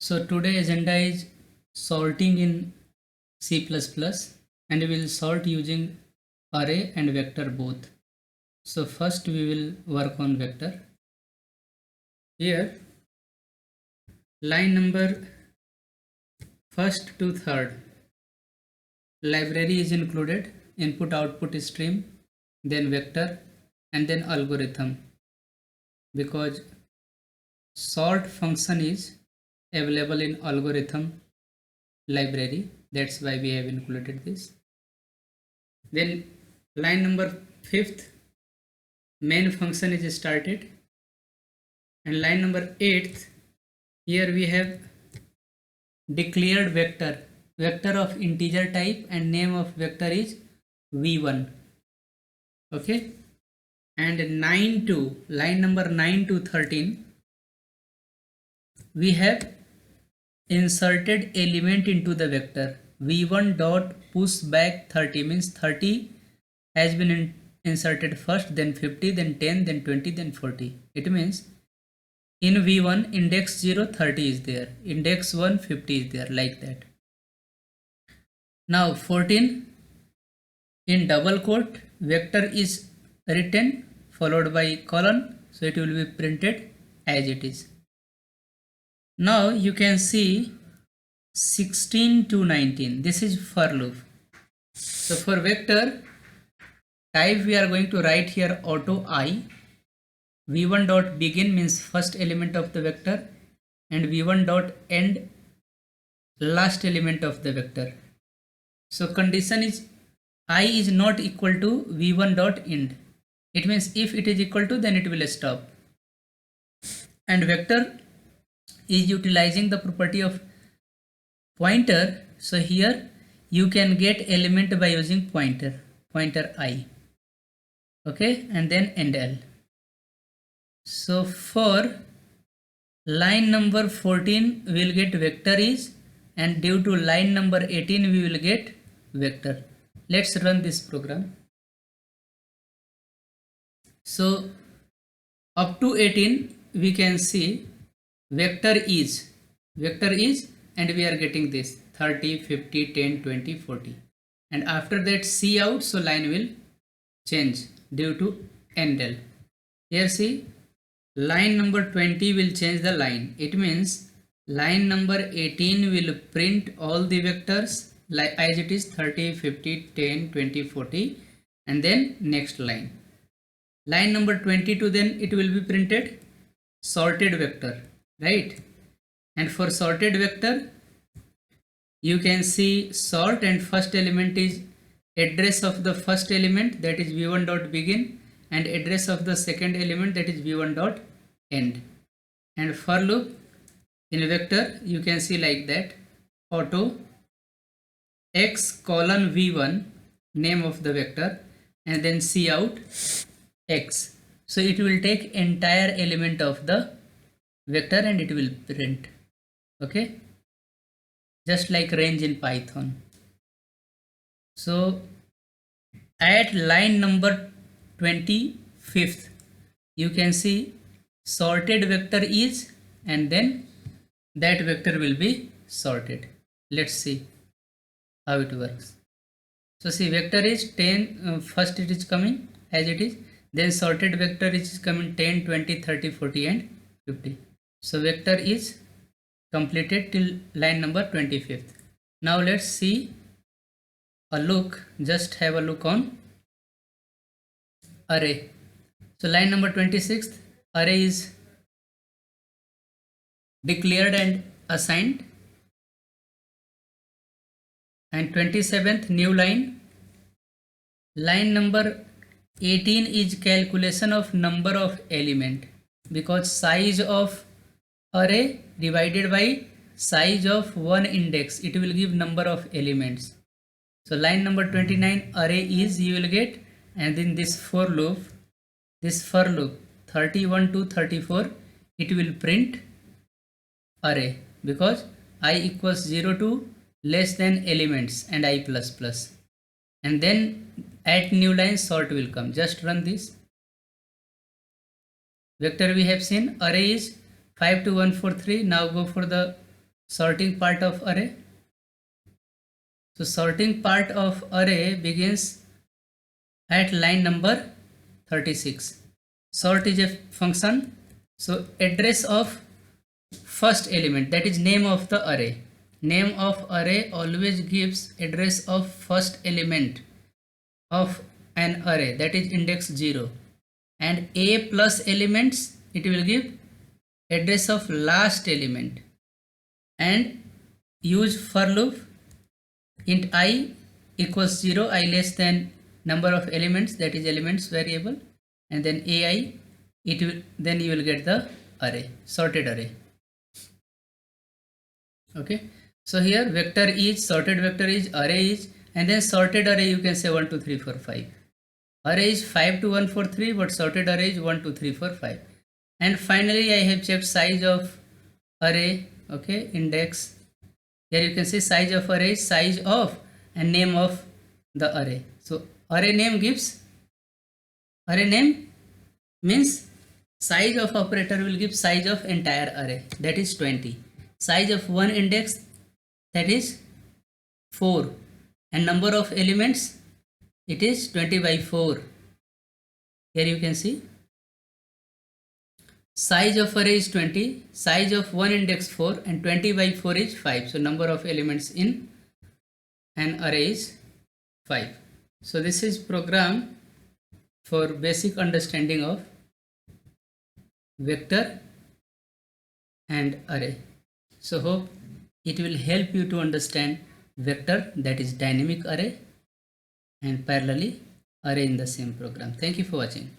So today agenda is sorting in C++ and we will sort using array and vector both. So first we will work on vector. Here line number first to third library is included, input output stream, then vector and then algorithm, because sort function is available in algorithm library, that's why we have included this. Then line number 5th main function is started, and line number 8th here we have declared vector of integer type and name of vector is v1. Okay, and 9 to line number 9 to 13 we have inserted element into the vector. v1 dot push back 30 means 30 has been inserted first, then 50, then 10, then 20, then 40. It means in v1 index 0 30 is there, index 1 50 is there, like that. Now 14 in double quote vector is written followed by colon, so it will be printed as it is. Now you can see 16 to 19, this is for loop. So for vector type we are going to write here auto I. v1 dot begin means first element of the vector, and v1 dot end last element of the vector. So condition is I is not equal to v1 dot end. It means if it is equal to, then it will stop. And vector is utilizing the property of pointer, so here you can get element by using pointer I. Okay, and then end L. So for line number 14 we will get vector is, and due to line number 18 we will get vector. Let's run this program. So up to 18 we can see vector is, and we are getting this 30, 50, 10, 20, 40, and after that C out, so line will change due to end L. Here see line number 20 will change the line. It means line number 18 will print all the vectors like as it is 30, 50, 10, 20, 40, and then next line. Line number 22 then it will be printed sorted vector, right? And for sorted vector you can see sort, and first element is address of the first element, that is v1 dot begin, and address of the second element, that is v1 dot end. And for loop in vector you can see like that auto x colon v1 name of the vector, and then C out x. So it will take entire element of the vector and it will print. Okay, just like range in Python. So at line number 25th you can see sorted vector is, and then that vector will be sorted. Let's see how it works. So see vector is 10, first it is coming as it is, then sorted vector is coming 10, 20, 30, 40 and 50. So vector is completed till line number 25th. Now let's see a look, just have a look on array. So line number 26th array is declared and assigned, and 27th new line. Line number 18 is calculation of number of element, because size of array divided by size of one index, it will give number of elements. So line number 29 array is you will get, and then this for loop 31 to 34 it will print array, because I equals 0 to less than elements and I plus plus, and then at new line sort will come. Just run this. Vector we have seen array is 5 to 143. Now go for the sorting part of array. So sorting part of array begins at line number 36. Sort is a function. So address of first element, that is name of the array. Name of array always gives address of first element of an array, that is index 0, and a plus elements, it will give address of last element. And use for loop, int I equals 0, I less than number of elements, that is elements variable, and then ai, it will, then you will get the array, sorted array. Okay, so here vector is, sorted vector is, array is, and then sorted array you can say 1 2 3 4 5. Array is 5 to 1 4 3, but sorted array is 1 2 3 4 5. And finally I have checked size of array. Okay, index, here you can see size of array, size of and name of the array. So array name gives, array name means size of operator will give size of entire array, that is 20. Size of one index, that is 4, and number of elements, it is 20 by 4. Here you can see size of array is 20, size of one index 4, and 20 by 4 is 5. So number of elements in an array is 5. So this is program for basic understanding of vector and array. So hope it will help you to understand vector, that is dynamic array, and parallelly array in the same program. Thank you for watching.